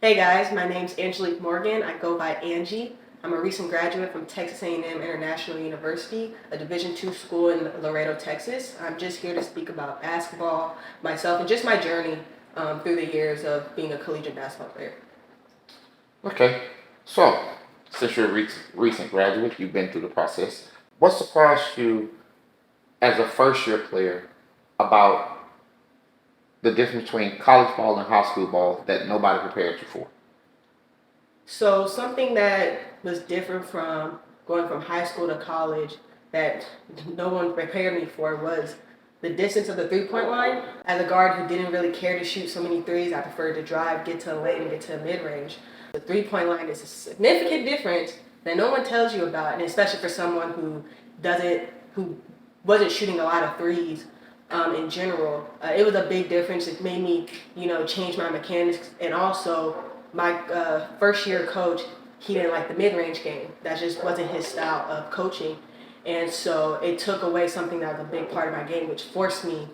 Hey guys, my name's Angelique Morgan. I go by Angie. I'm a recent graduate from Texas A&M International University, a Division II school in Laredo, Texas. I'm just here to speak about basketball, myself, and just my journey through the years of being a collegiate basketball player. Okay, so since you're a recent graduate, you've been through the process. What surprised you as a first year player about the difference between college ball and high school ball that nobody prepared you for? So something that was different from going from high school to college that no one prepared me for was the distance of the three-point line. As a guard who didn't really care to shoot so many threes, I preferred to drive, get to the lane, and get to the mid-range. The three-point line is a significant difference that no one tells you about, and especially for someone who wasn't shooting a lot of threes in general. It was a big difference. It made me, change my mechanics, and also my first year coach, he didn't like the mid-range game. That just wasn't his style of coaching. And so it took away something that was a big part of my game, which forced me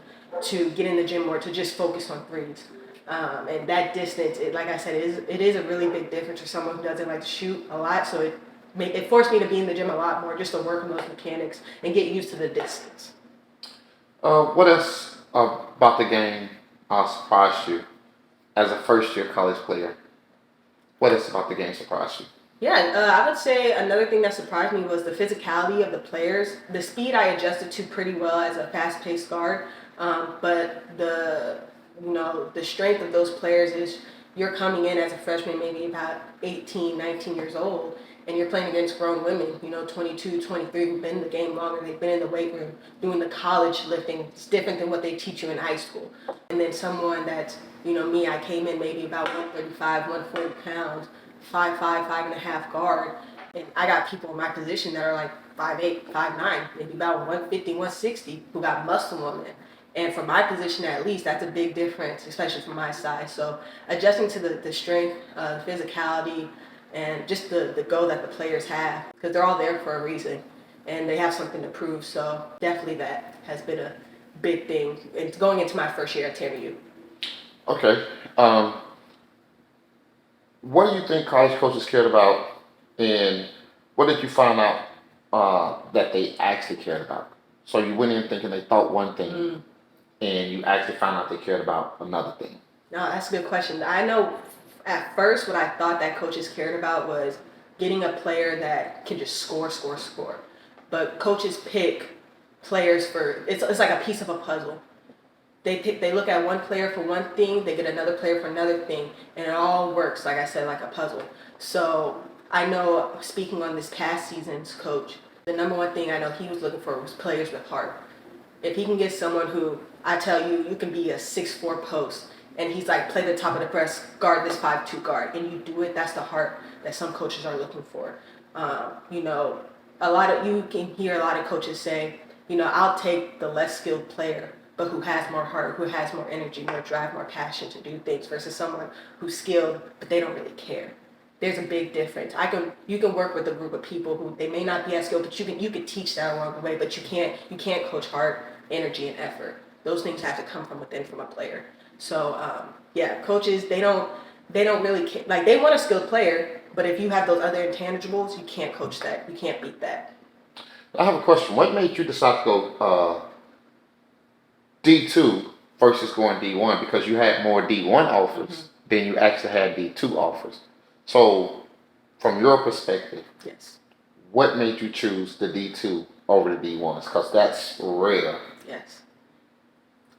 to get in the gym more, to just focus on threes. And that distance, like I said, it is a really big difference for someone who doesn't like to shoot a lot. So it forced me to be in the gym a lot more, just to work on those mechanics and get used to the distance. What else about the game surprised you as a first year college player? What else about the game surprised you? Yeah, I would say another thing that surprised me was the physicality of the players. The speed I adjusted to pretty well as a fast-paced guard, but the strength of those players is you're coming in as a freshman, maybe about 18, 19 years old, and you're playing against grown women, 22, 23, who've been in the game longer. They've been in the weight room doing the college lifting. It's different than what they teach you in high school. And then someone that's, me, I came in maybe about 135, 140 pounds, 5'5", 5.5 guard, and I got people in my position that are like 5'8", 5'9", maybe about 150, 160, who got muscle on them. And for my position, at least, that's a big difference, especially from my size. So adjusting to the strength, physicality, and just the go that the players have, because they're all there for a reason, and they have something to prove. So definitely that has been a big thing. It's going into my first year at TMU. Okay. What do you think college coaches cared about, and what did you find out that they actually cared about? So you went in thinking they thought one thing, and you actually found out they cared about another thing. No, that's a good question. I know at first what I thought that coaches cared about was getting a player that can just score, score, score. But coaches pick players for it's like a piece of a puzzle. They look at one player for one thing, they get another player for another thing, and it all works, like I said, like a puzzle. So I know, speaking on this past season's coach, the number one thing I know he was looking for was players with heart. If he can get someone who, I tell you, you can be a 6'4" post, and he's like, play the top of the press, guard this 5'2" guard, and you do it, that's the heart that some coaches are looking for. You can hear a lot of coaches say, I'll take the less skilled player, but who has more heart, who has more energy, more drive, more passion to do things, versus someone who's skilled, but they don't really care. There's a big difference. You can work with a group of people who they may not be as skilled, but you can teach that along the way. But you can't coach heart, energy, and effort. Those things have to come from within from a player. So coaches they don't really care. Like, they want a skilled player, but if you have those other intangibles, you can't coach that. You can't beat that. I have a question. What made you decide to go D2 versus going D1? Because you had more D1 offers than you actually had D2 offers. So, from your perspective, Yes. what made you choose the D2 over the D1s? Because that's rare. Yes.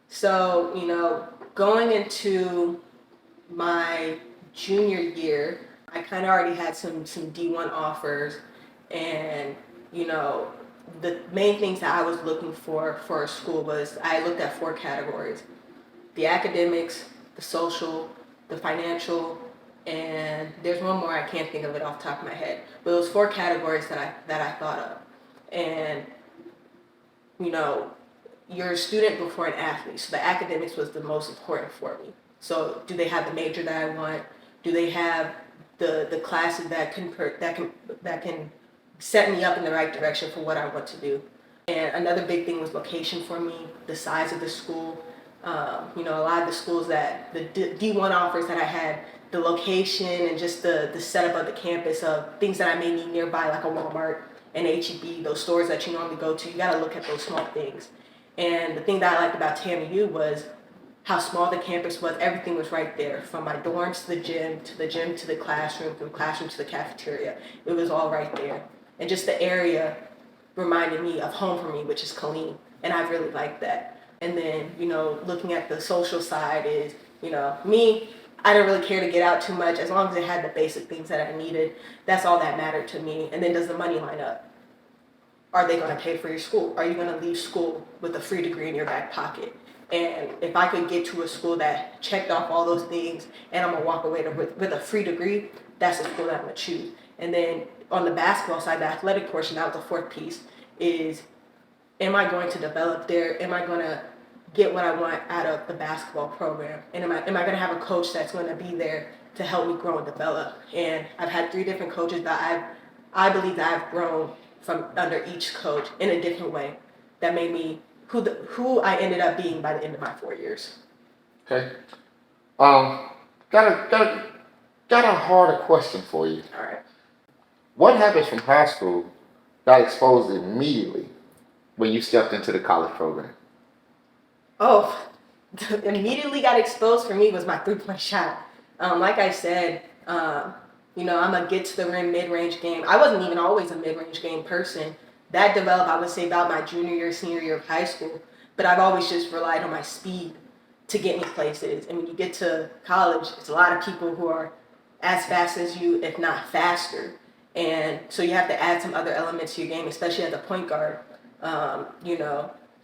So, going into my junior year, I kind of already had some D1 offers, and the main things that I was looking for a school was, I looked at 4 categories: the academics, the social, the financial, and there's one more I can't think of it off the top of my head. But it was 4 categories that I thought of, and you're a student before an athlete, so the academics was the most important for me. So do they have the major that I want? Do they have the classes that can set me up in the right direction for what I want to do? And another big thing was location for me, the size of the school. A lot of the schools that the D1 offers that I had, the location and just the setup of the campus of things that I may need nearby, like a Walmart and HEB, those stores that you normally go to. You got to look at those small things. And the thing that I liked about TAMU was how small the campus was. Everything was right there, from my dorms to the gym, to the gym to the classroom, from the classroom to the cafeteria. It was all right there. And just the area reminded me of home for me, which is Killeen. And I really liked that. And then, looking at the social side is, me, I didn't really care to get out too much. As long as it had the basic things that I needed, that's all that mattered to me. And then, does the money line up? Are they going to pay for your school? Are you going to leave school with a free degree in your back pocket? And if I could get to a school that checked off all those things and I'm going to walk away with a free degree, that's the school that I'm going to choose. And then on the basketball side, the athletic portion, that was the fourth piece, is am I going to develop there? Am I going to get what I want out of the basketball program? And am I going to have a coach that's going to be there to help me grow and develop? And I've had 3 different coaches that I believe that I've grown from under each coach in a different way that made me who I ended up being by the end of my 4 years. Okay. Got a harder question for you. All right. What habits from high school got exposed immediately when you stepped into the college program? Oh, immediately got exposed for me was my 3-point shot. Like I said, I'm a get to the rim mid-range game. I wasn't even always a mid-range game person. That developed, I would say, about my junior year, senior year of high school. But I've always just relied on my speed to get me places. And when you get to college, it's a lot of people who are as fast as you, if not faster. And so you have to add some other elements to your game, especially as a point guard.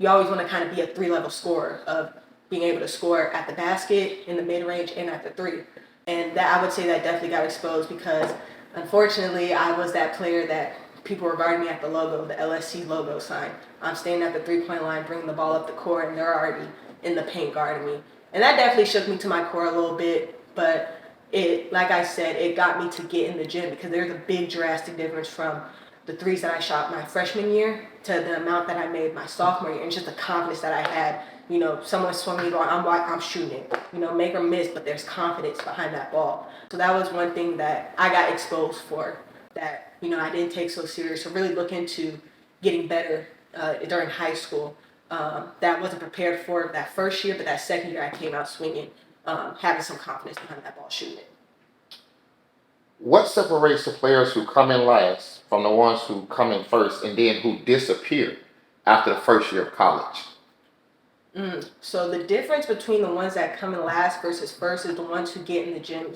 You always want to kind of be a 3-level scorer of being able to score at the basket, in the mid-range, and at the 3. And that, I would say, that definitely got exposed because, unfortunately, I was that player that people regard me at the logo, the LSC logo sign. I'm standing at the 3-point line, bringing the ball up the court, and they're already in the paint guarding me. And that definitely shook me to my core a little bit, but like I said, it got me to get in the gym because there's a big drastic difference from the threes that I shot my freshman year to the amount that I made my sophomore year, and just the confidence that I had. Someone swung me the ball, I'm shooting it. Make or miss, but there's confidence behind that ball. So that was one thing that I got exposed for that, I didn't take so serious. So really look into getting better during high school. That wasn't prepared for that first year, but that second year I came out swinging, having some confidence behind that ball, shooting it. What separates the players who come in last from the ones who come in first and then who disappear after the first year of college? So the difference between the ones that come in last versus first is the ones who get in the gym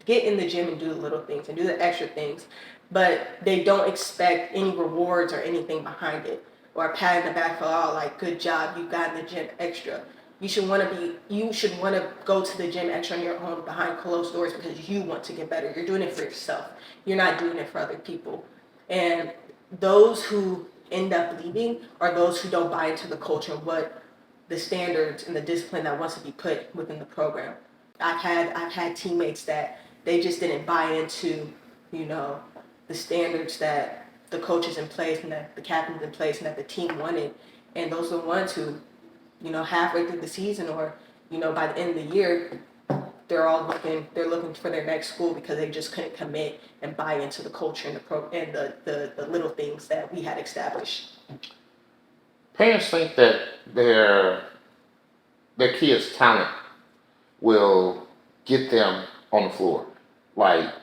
and do the little things and do the extra things, but they don't expect any rewards or anything behind it, or a pat in the back for, oh, like, good job, you got in the gym extra. You should want to go to the gym extra on your own behind closed doors because you want to get better. You're doing it for yourself. You're not doing it for other people. And those who end up leaving are those who don't buy into the culture and what the standards and the discipline that wants to be put within the program. I've had teammates that they just didn't buy into, the standards that the coaches in place and that the captains in place and that the team wanted. And those are the ones who, halfway through the season or, by the end of the year, they're looking for their next school because they just couldn't commit and buy into the culture and the little things that we had established. Parents think that their kids' talent will get them on the floor. Like,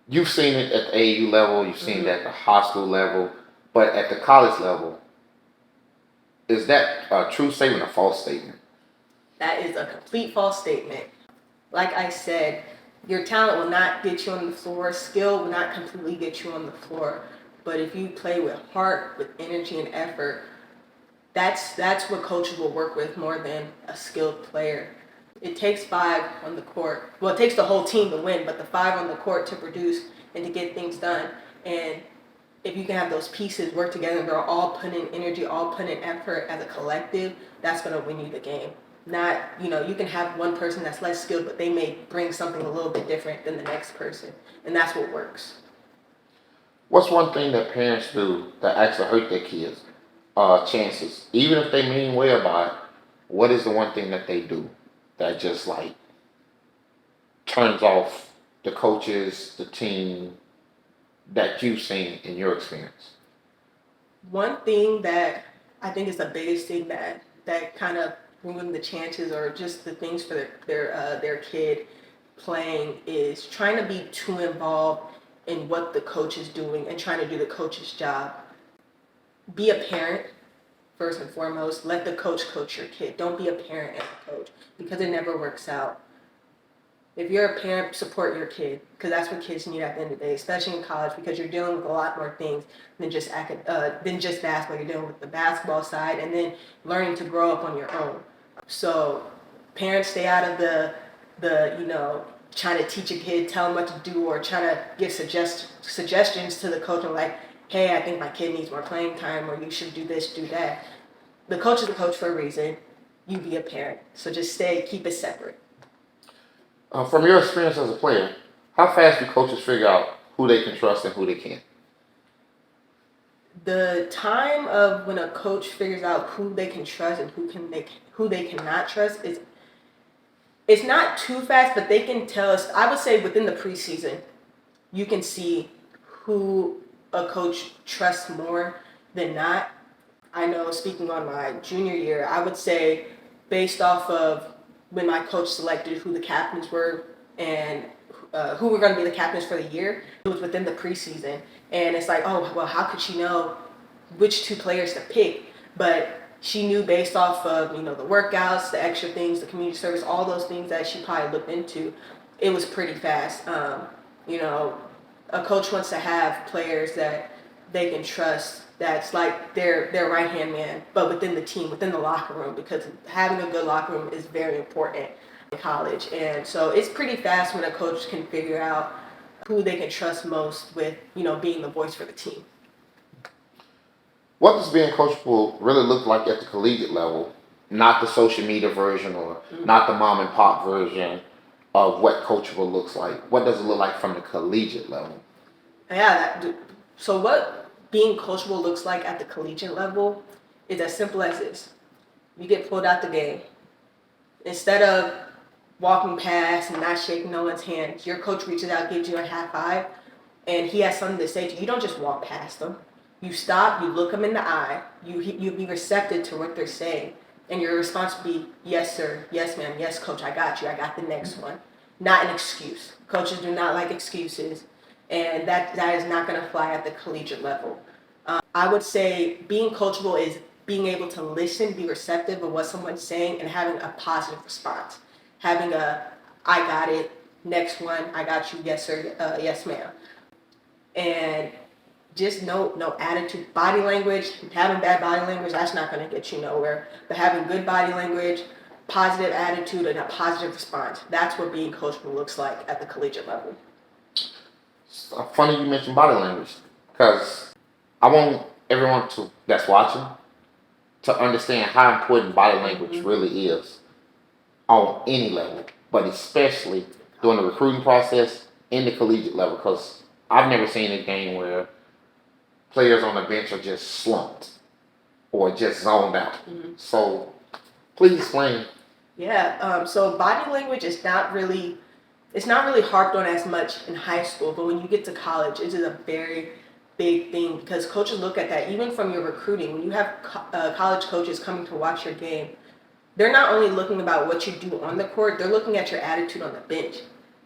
you've seen it at the AAU level, you've seen it at the high school level, but at the college level, is that a true statement or false statement? That is a complete false statement. Like I said, your talent will not get you on the floor. Skill will not completely get you on the floor. But if you play with heart, with energy and effort, that's what coaches will work with more than a skilled player. It takes 5 on the court. Well, it takes the whole team to win, but the 5 on the court to produce and to get things done. And if you can have those pieces work together and they're all putting in energy, all putting in effort as a collective, that's going to win you the game. Not, you can have one person that's less skilled, but they may bring something a little bit different than the next person. And that's what works. What's one thing that parents do that actually hurt their kids' chances? Even if they mean well by it, what is the one thing that they do that just like turns off the coaches, the team that you've seen in your experience? One thing that I think is the biggest thing that kind of ruin the chances or just the things for their kid playing is trying to be too involved in what the coach is doing and trying to do the coach's job. Be a parent first and foremost. Let the coach your kid. Don't be a parent and a coach because it never works out. If you're a parent, support your kid because that's what kids need at the end of the day, especially in college because you're dealing with a lot more things than just basketball. You're dealing with the basketball side and then learning to grow up on your own. So parents, stay out of the trying to teach a kid, tell them what to do, or trying to give suggestions to the coach and like, hey, I think my kid needs more playing time, or you should do this, do that. The coach is the coach for a reason. You be a parent, so just keep it separate. From your experience as a player, how fast do coaches figure out who they can trust and who they can't? The time of when a coach figures out who they can trust and who they cannot trust is it's not too fast, but they can tell us. I would say within the preseason, you can see who a coach trusts more than not. I know, speaking on my junior year, I would say based off of when my coach selected who the captains were and who were going to be the captains for the year, it was within the preseason. And it's like, oh, well, how could she know which two players to pick? But she knew based off of, the workouts, the extra things, the community service, all those things that she probably looked into. It was pretty fast. A coach wants to have players that they can trust that's like their right hand man, but within the team, within the locker room, because having a good locker room is very important in college. And so it's pretty fast when a coach can figure out who they can trust most with, being the voice for the team. What does being coachable really look like at the collegiate level? Not the social media version or not the mom and pop version of what coachable looks like. What does it look like from the collegiate level? Yeah. So what being coachable looks like at the collegiate level is as simple as this. You get pulled out the game. Instead of walking past and not shaking no one's hand, your coach reaches out, gives you a high five, and he has something to say to you. You don't just walk past them. You stop, you look them in the eye, you be receptive to what they're saying, and your response will be, yes, sir, yes, ma'am, yes, coach, I got you, I got the next one. Not an excuse. Coaches do not like excuses, and that is not going to fly at the collegiate level. I would say being coachable is being able to listen, be receptive of what someone's saying, and having a positive response. Having I got it, next one, I got you, yes, sir, yes, ma'am. And just no attitude, body language. Having bad body language, that's not going to get you nowhere. But having good body language, positive attitude, and a positive response, that's what being coachable looks like at the collegiate level. It's funny you mentioned body language because I want everyone that's watching to understand how important body language really is on any level, but especially during the recruiting process in the collegiate level, because I've never seen a game where players on the bench are just slumped or just zoned out. So please explain. Yeah. So body language is not really harped on as much in high school, but when you get to college, it is a very big thing because coaches look at that even from your recruiting. When you have college coaches coming to watch your game, they're not only looking about what you do on the court, they're looking at your attitude on the bench.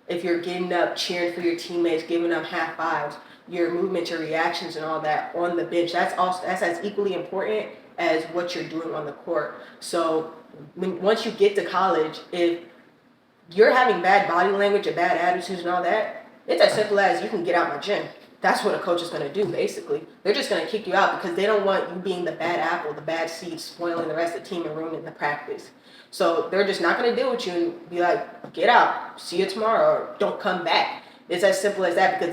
If you're getting up, cheering for your teammates, giving them high fives, your movements, your reactions, and all that on the bench, that's as equally important as what you're doing on the court. So once you get to college, if you're having bad body language and bad attitudes and all that, it's as simple as you can get out my gym. That's what a coach is going to do, basically. They're just going to kick you out because they don't want you being the bad apple, the bad seed, spoiling the rest of the team and ruining the practice. So they're just not going to deal with you and be like, get out, see you tomorrow, or don't come back. It's as simple as that because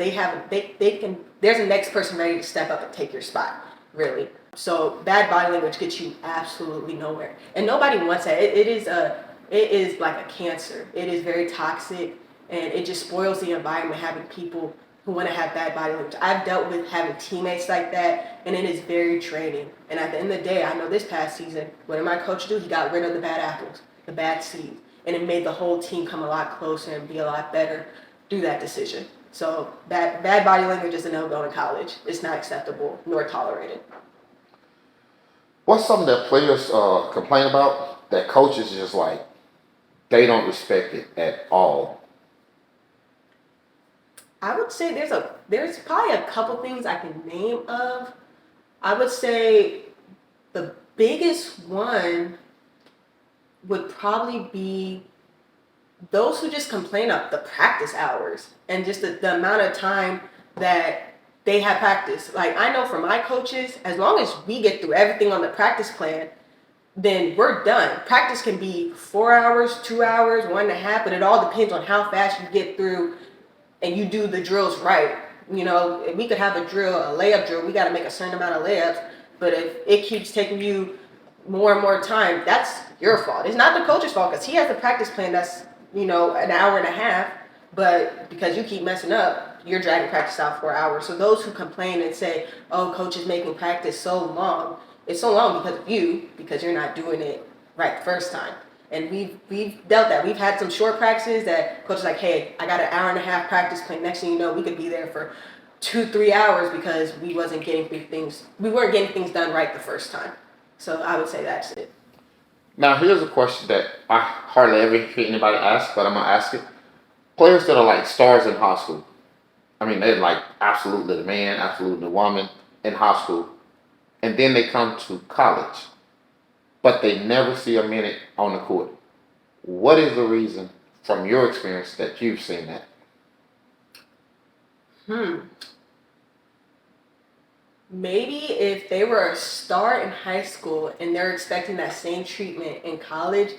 there's a next person ready to step up and take your spot, really. So bad body language gets you absolutely nowhere. And nobody wants that. It is like a cancer. It is very toxic, and it just spoils the environment having people who want to have bad body language. I've dealt with having teammates like that, and it is very draining. And at the end of the day, I know this past season, what did my coach do? He got rid of the bad apples, the bad seeds. and it made the whole team come a lot closer and be a lot better through that decision. So that bad body language is a no-go in college. It's not acceptable nor tolerated. What's something that players complain about that coaches just like they don't respect it at all? I would say there's probably a couple things I can name of. I would say the biggest one would probably be those who just complain of the practice hours and just the amount of time that they have practice. Like, I know for my coaches, as long as we get through everything on the practice plan, then we're done. Practice can be 4 hours, 2 hours, 1.5, but it all depends on how fast you get through and you do the drills right. You know, we could have a layup drill, we got to make a certain amount of layups, but if it keeps taking you more and more time, that's your fault. It's not the coach's fault because he has a practice plan that's, you know, an hour and a half, but because you keep messing up, you're dragging practice out for hours. So those who complain and say, oh, coach is making practice so long, it's so long because of you, because you're not doing it right the first time. And we've dealt that. We've had some short practices that coach is like, hey, I got an hour and a half practice plan. Next thing you know, we could be there for 2-3 hours because we weren't getting things done right the first time. So I would say that's it. Now, here's a question that I hardly ever hear anybody ask, but I'm gonna ask it. Players that are like stars in high school, I mean, they're like absolutely the man, absolutely the woman in high school, and then they come to college, but they never see a minute on the court. What is the reason, from your experience, that you've seen that? Maybe if they were a star in high school and they're expecting that same treatment in college,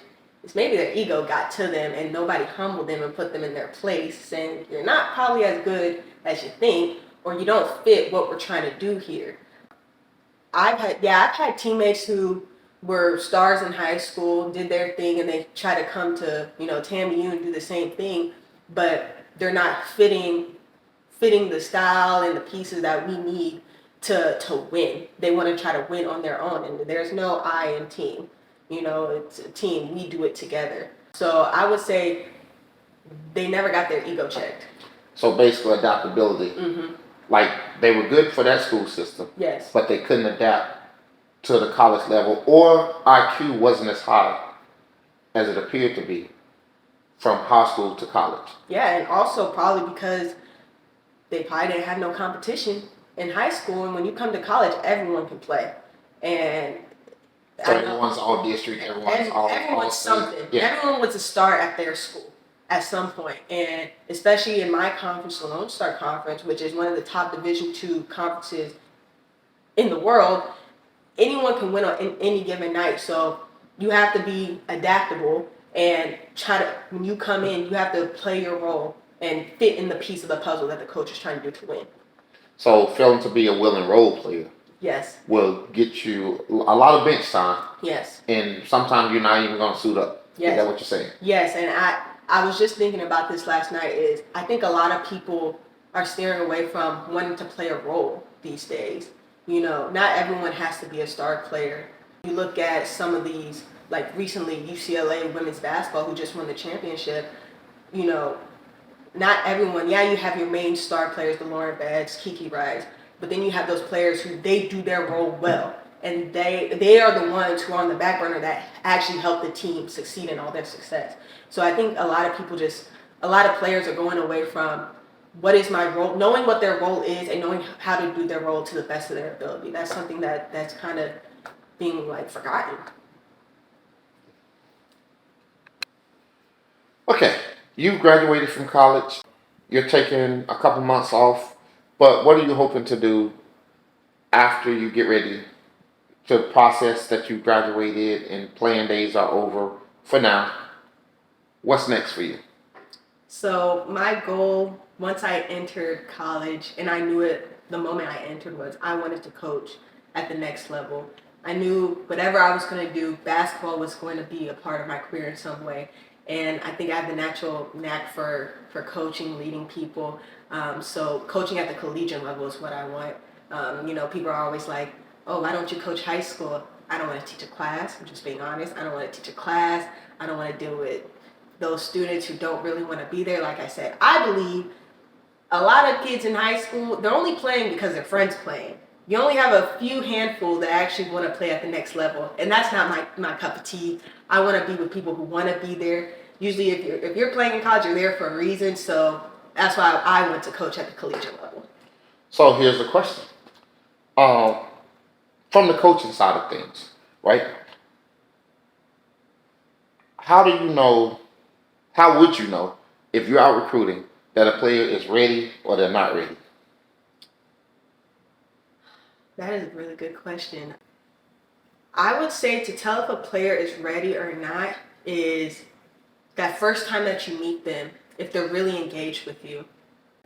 it's maybe their ego got to them and nobody humbled them and put them in their place, saying you're not probably as good as you think, or you don't fit what we're trying to do here. I've had teammates who were stars in high school, did their thing, and they try to come to, you know, TAMU and do the same thing, but they're not fitting the style and the pieces that we need to win. They want to try to win on their own, and there's no I in team. You know, it's a team. We do it together. So I would say they never got their ego checked. So basically, adaptability. Like, they were good for that school system, Yes. but they couldn't adapt to the college level, or IQ wasn't as high as it appeared to be from high school to college. Yeah, and also probably because they probably didn't have no competition in high school, and when you come to college, everyone can play. And So everyone's all district, everyone's something. Yeah. Everyone was a star at their school at some point, and especially in my conference, the Lone Star Conference, which is one of the top Division II conferences in the world, anyone can win on any given night. So you have to be adaptable and when you come in, you have to play your role and fit in the piece of the puzzle that the coach is trying to do to win. So failing to be a willing role player Yes. will get you a lot of bench time, Yes. and sometimes you're not even going to suit up. Yes. Is that what you're saying? Yes, and I was just thinking about this last night. Is I think a lot of people are steering away from wanting to play a role these days. You know, not everyone has to be a star player. You look at some of these, like recently UCLA women's basketball, who just won the championship. You know, not everyone. Yeah, you have your main star players, the Lauren Beggs, Kiki Rice, but then you have those players who they do their role well, and they are the ones who are on the back burner that actually help the team succeed in all their success. So I think a lot of players are going away from what is my role, knowing what their role is and knowing how to do their role to the best of their ability. That's something that's kind of being like forgotten. Okay, you've graduated from college. You're taking a couple months off, but what are you hoping to do after you get ready to process that you graduated and playing days are over for now? What's next for you? So my goal, once I entered college, and I knew it the moment I entered, was I wanted to coach at the next level. I knew whatever I was going to do, basketball was going to be a part of my career in some way. And I think I have the natural knack for coaching, leading people. So coaching at the collegiate level is what I want. You know, people are always like, oh, why don't you coach high school? I don't want to teach a class. I'm just being honest. I don't want to teach a class. I don't want to deal with those students who don't really want to be there. Like I said, I believe a lot of kids in high school, they're only playing because their friends playing. You only have a few handful that actually want to play at the next level, and that's not my cup of tea. I want to be with people who want to be there. Usually, if you're playing in college, you're there for a reason. So that's why I went to coach at the collegiate level. So here's the question. Um, from the coaching side of things, right? How do you know, how would you know if you're out recruiting that a player is ready or they're not ready? That is a really good question. I would say to tell if a player is ready or not is that first time that you meet them, if they're really engaged with you.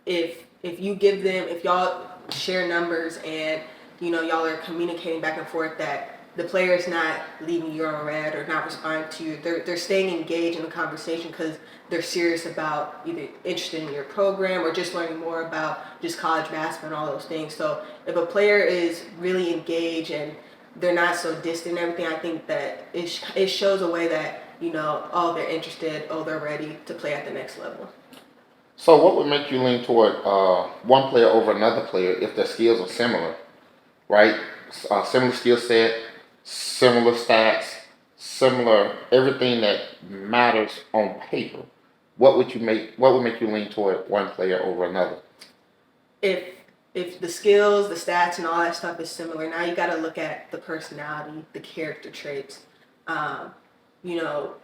If you give them, if y'all share numbers and y'all are communicating back and forth, that the player is not leaving you on red or not responding to you, they're staying engaged in the conversation because they're serious about either interested in your program or just learning more about just college basketball and all those things. So if a player is really engaged and they're not so distant and everything, I think that it shows a way that oh, they're interested, oh, they're ready to play at the next level. So what would make you lean toward one player over another player if their skills are similar, right? Similar skill set, similar stats, similar everything that matters on paper. What would make you lean toward one player over another? if if the skills, the stats, and all that stuff is similar, now you got to look at the personality, the character traits. Um, you know,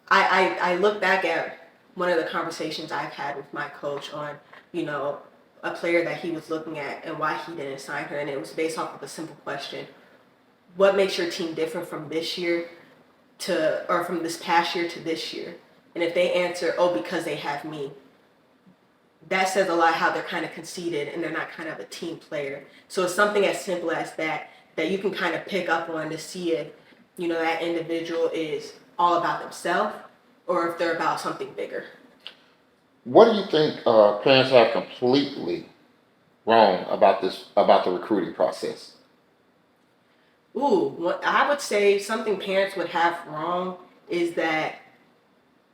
I look back at one of the conversations I've had with my coach on, you know, a player that he was looking at and why he didn't sign her, and it was based off of a simple question: what makes your team different from this year or from this past year to this year? And if they answer, oh, because they have me, that says a lot how they're kind of conceited and they're not kind of a team player. So it's something as simple as that you can kind of pick up on to see if that individual is all about themselves or if they're about something bigger. What do you think parents have completely wrong about the recruiting process? Ooh, what I would say something parents would have wrong is that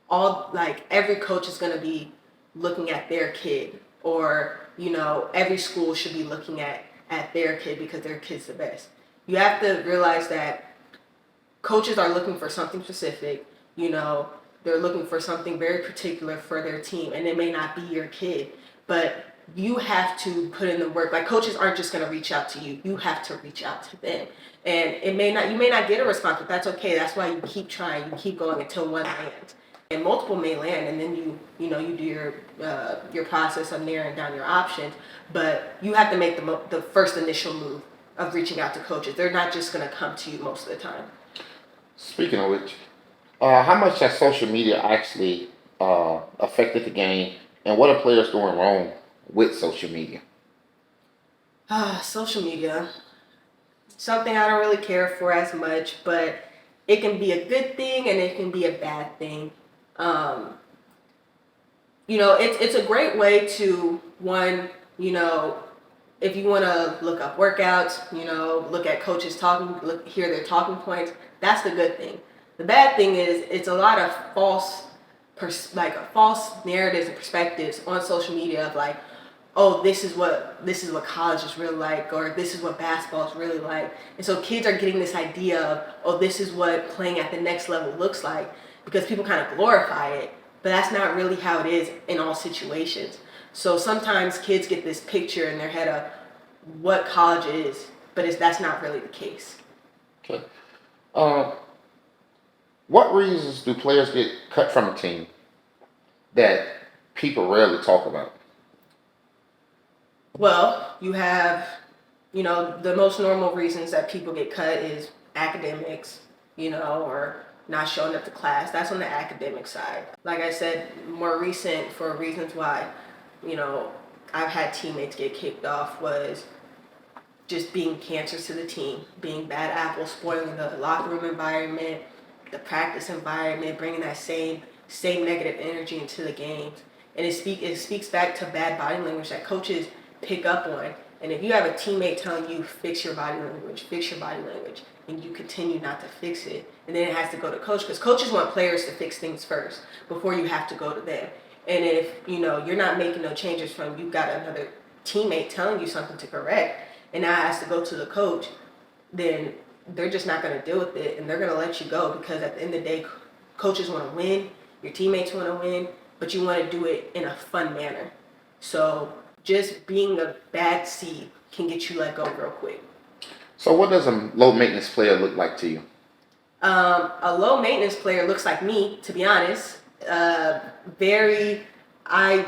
all like every coach is going to be looking at their kid, or every school should be looking at their kid because their kid's the best. You have to realize that coaches are looking for something specific. They're looking for something very particular for their team, and it may not be your kid, but you have to put in the work. Like, coaches aren't just going to reach out to you, you have to reach out to them, and you may not get a response, but that's okay. That's why you keep trying, you keep going until one lands, and multiple may land, and then you do your process of narrowing down your options. But you have to make the first initial move of reaching out to coaches. They're not just going to come to you most of the time. Speaking of which, how much has social media actually affected the game, and what are players doing wrong with social media? Social media, something I don't really care for as much, but it can be a good thing and it can be a bad thing. Um, it's a great way to, one, if you want to look up workouts, look at coaches talking, hear their talking points. That's the good thing. The bad thing is it's a lot of false narratives and perspectives on social media of like, oh, this is what college is really like, or this is what basketball is really like. And so kids are getting this idea of, oh, this is what playing at the next level looks like, because people kind of glorify it, but that's not really how it is in all situations. So sometimes kids get this picture in their head of what college is, but that's not really the case. Okay. Uh, what reasons do players get cut from a team that people rarely talk about? Well, you have, the most normal reasons that people get cut is academics, or not showing up to class. That's on the academic side. Like I said, more recent for reasons why, you know, I've had teammates get kicked off was just being cancers to the team, being bad apples, spoiling the locker room environment, the practice environment, bringing that same negative energy into the games. And it speaks back to bad body language that coaches pick up on. And if you have a teammate telling you fix your body language, and you continue not to fix it, and then it has to go to coach, because coaches want players to fix things first before you have to go to them. And if you're not making no changes from you've got another teammate telling you something to correct, and now it has to go to the coach, then they're just not going to deal with it, and they're going to let you go, because at the end of the day, coaches want to win, your teammates want to win, but you want to do it in a fun manner. So just being a bad seed can get you let go real quick. So what does a low maintenance player look like to you? A low maintenance player looks like me, to be honest. Very, I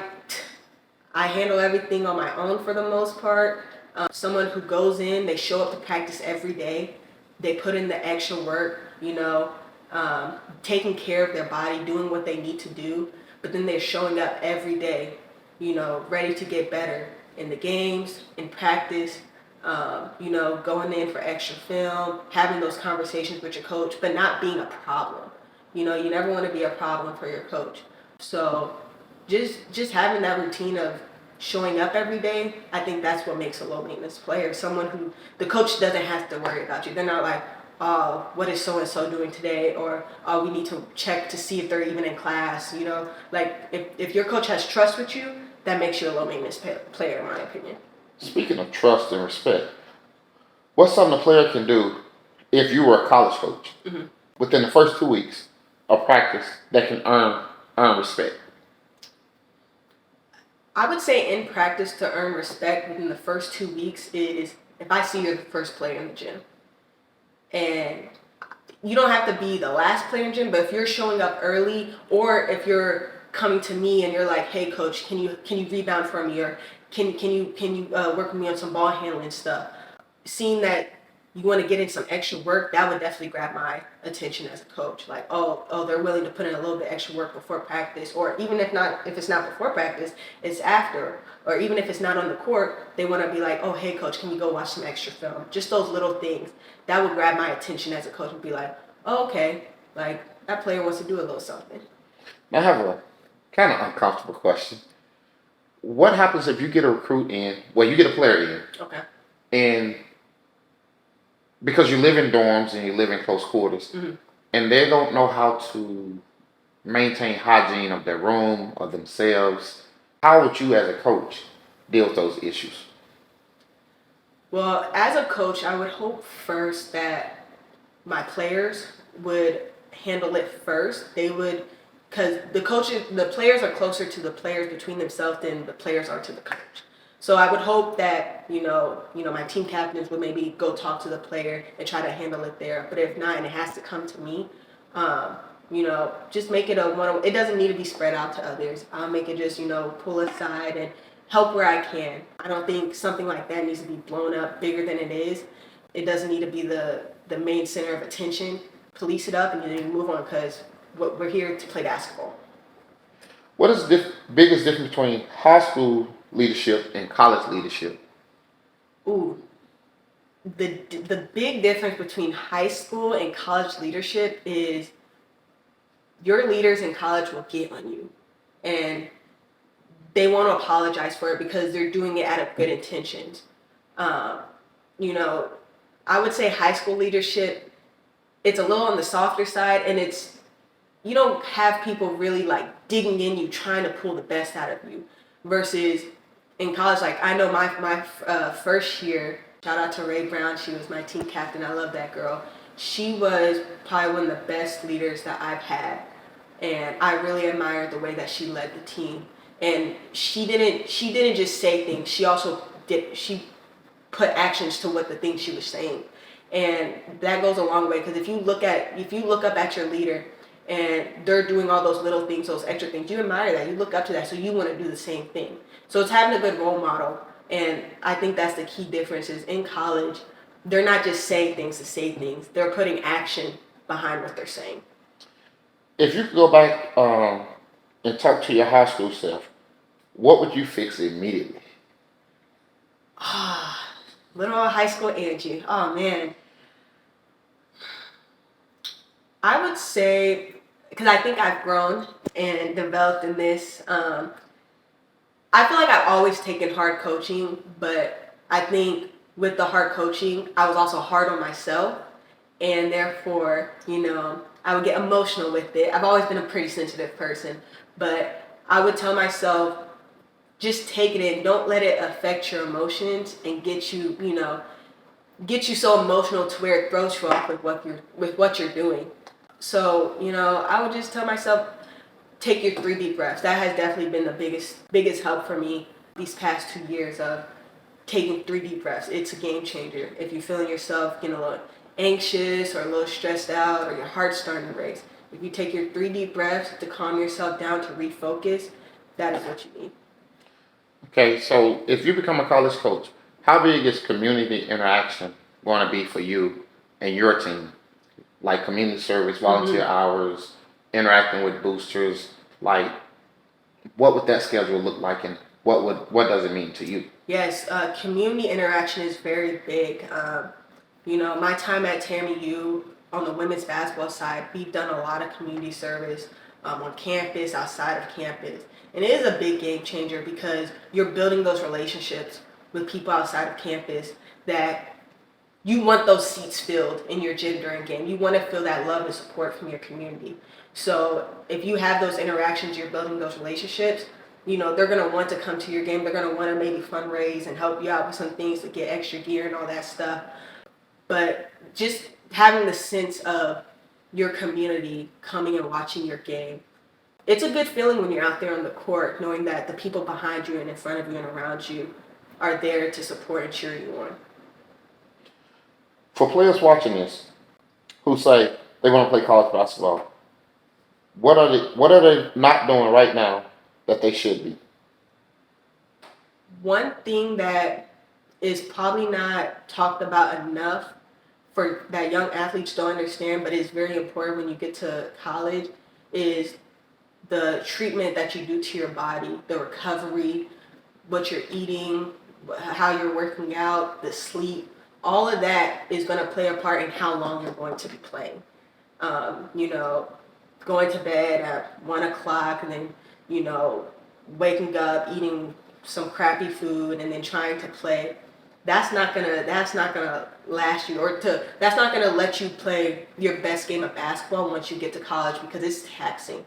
handle everything on my own for the most part. Someone who goes in, they show up to practice every day. They put in the extra work, taking care of their body, doing what they need to do. But then they're showing up every day, ready to get better in the games, in practice, going in for extra film, having those conversations with your coach, but not being a problem. You never want to be a problem for your coach. So just having that routine of showing up every day, I think that's what makes a low maintenance player. Someone who the coach doesn't have to worry about you. They're not like, oh, what is so and so doing today? Or, oh, we need to check to see if they're even in class. Like if your coach has trust with you, that makes you a low maintenance player, in my opinion. Speaking of trust and respect, what's something a player can do if you were a college coach within the first 2 weeks of practice that can earn respect? I would say in practice to earn respect within the first 2 weeks is if I see you're the first player in the gym. And you don't have to be the last player in the gym, but if you're showing up early, or if you're coming to me and you're like, hey coach, can you rebound for me, or can you work with me on some ball handling stuff? Seeing that you want to get in some extra work, that would definitely grab my attention as a coach. Like, oh, they're willing to put in a little bit extra work before practice, or even if it's not before practice, it's after, or even if it's not on the court, they want to be like, oh, hey coach, can you go watch some extra film? Just those little things that would grab my attention as a coach and be like, oh, okay, like that player wants to do a little something. Now I have a kind of uncomfortable question. What happens if you get a recruit in? Well, you get a player in. Okay. And because you live in dorms and you live in close quarters, and they don't know how to maintain hygiene of their room or themselves, how would you as a coach deal with those issues? Well, as a coach, I would hope first that my players would handle it first. They would, because the players are closer to the players between themselves than the players are to the coach. So I would hope that, my team captains would maybe go talk to the player and try to handle it there. But if not, and it has to come to me, just make it a one. It doesn't need to be spread out to others. I'll make it just, pull aside and help where I can. I don't think something like that needs to be blown up bigger than it is. It doesn't need to be the main center of attention. Police it up and then move on, because we're here to play basketball. What is the biggest difference between high school leadership and college leadership? Ooh, the big difference between high school and college leadership is your leaders in college will get on you, and they want to apologize for it because they're doing it out of good intentions. I would say high school leadership, it's a little on the softer side, and you don't have people really like digging in you, trying to pull the best out of you, versus in college. Like I know my first year, shout out to Ray Brown, she was my team captain. I love that girl. She was probably one of the best leaders that I've had, and I really admired the way that she led the team. And she didn't just say things. She also she put actions to what the things she was saying, and that goes a long way. Because if you look up at your leader and they're doing all those little things, those extra things, you admire that, you look up to that, so you want to do the same thing. So it's having a good role model, and I think that's the key difference. Is in college, they're not just saying things to say things; they're putting action behind what they're saying. If you could go back and talk to your high school self, what would you fix immediately? Little high school Angie. Oh man. I would say, because I think I've grown and developed in this, I feel like I've always taken hard coaching, but I think with the hard coaching, I was also hard on myself, and therefore, I would get emotional with it. I've always been a pretty sensitive person, but I would tell myself, just take it in. Don't let it affect your emotions and get you so emotional to where it throws you off with what you're doing. So, I would just tell myself, take your 3 deep breaths. That has definitely been the biggest help for me these past 2 years of taking 3 deep breaths. It's a game changer. If you're feeling yourself getting a little anxious or a little stressed out or your heart's starting to race, if you take your 3 deep breaths to calm yourself down, to refocus, that is what you need. Okay, so if you become a college coach, how big is community interaction going to be for you and your team? Like community service, volunteer hours, interacting with boosters. Like, what would that schedule look like, and what does it mean to you? Yes, community interaction is very big. My time at TAMU on the women's basketball side, we've done a lot of community service on campus, outside of campus. And it is a big game changer because you're building those relationships with people outside of campus that you want those seats filled in your gym during game. You want to feel that love and support from your community. So if you have those interactions, you're building those relationships, they're going to want to come to your game. They're going to want to maybe fundraise and help you out with some things to get extra gear and all that stuff. But just having the sense of your community coming and watching your game, it's a good feeling when you're out there on the court, knowing that the people behind you and in front of you and around you are there to support and cheer you on. For players watching this who say they want to play college basketball, what are they not doing right now that they should be? One thing that is probably not talked about enough for that young athletes don't understand, but is very important when you get to college, is the treatment that you do to your body, the recovery, what you're eating, how you're working out, the sleep. All of that is going to play a part in how long you're going to be playing. Going to bed at 1 o'clock and then, waking up, eating some crappy food and then trying to play. That's not gonna last you, that's not gonna let you play your best game of basketball once you get to college, because it's taxing.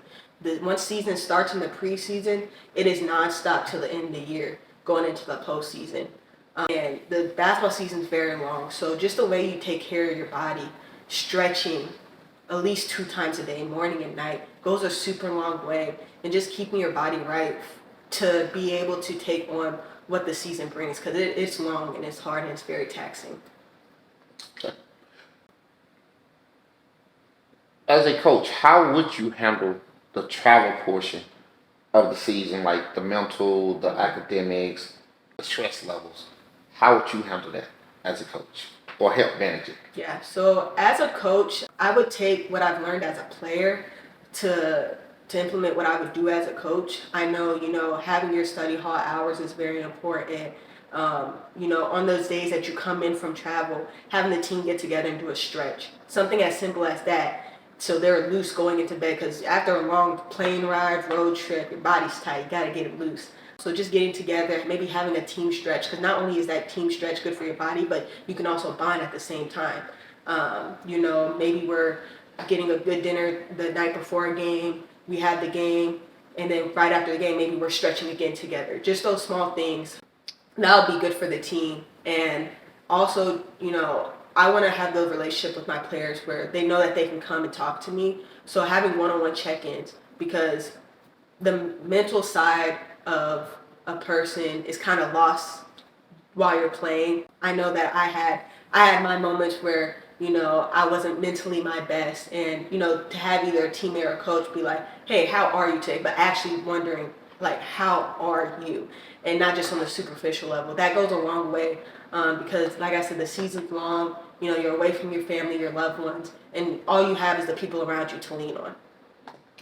Once season starts in the preseason, it is nonstop till the end of the year, going into the postseason. And the basketball season is very long, so just the way you take care of your body, stretching at least 2 times a day, morning and night, goes a super long way, and just keeping your body right to be able to take on what the season brings, because it's long and it's hard and it's very taxing. Okay. As a coach, how would you handle the travel portion of the season, like the mental, the academics, the stress levels? How would you handle that as a coach, or help manage it? Yeah, so as a coach, I would take what I've learned as a player to implement what I would do as a coach. I know, having your study hall hours is very important. On those days that you come in from travel, having the team get together and do a stretch. Something as simple as that. So they're loose going into bed, because after a long plane ride, road trip, your body's tight. You got to get it loose. So just getting together, maybe having a team stretch, because not only is that team stretch good for your body, but you can also bond at the same time. Maybe we're getting a good dinner the night before a game, we had the game, and then right after the game, maybe we're stretching again together. Just those small things, that'll be good for the team. And also, I want to have those relationships with my players where they know that they can come and talk to me. So having one-on-one check-ins, because the mental side of a person is kind of lost while you're playing. I know that I had my moments where I wasn't mentally my best, and to have either a teammate or a coach be like, hey, how are you today, but actually wondering, like, how are you, and not just on the superficial level. That goes a long way, because like I said, the season's long. You're away from your family, your loved ones, and all you have is the people around you to lean on.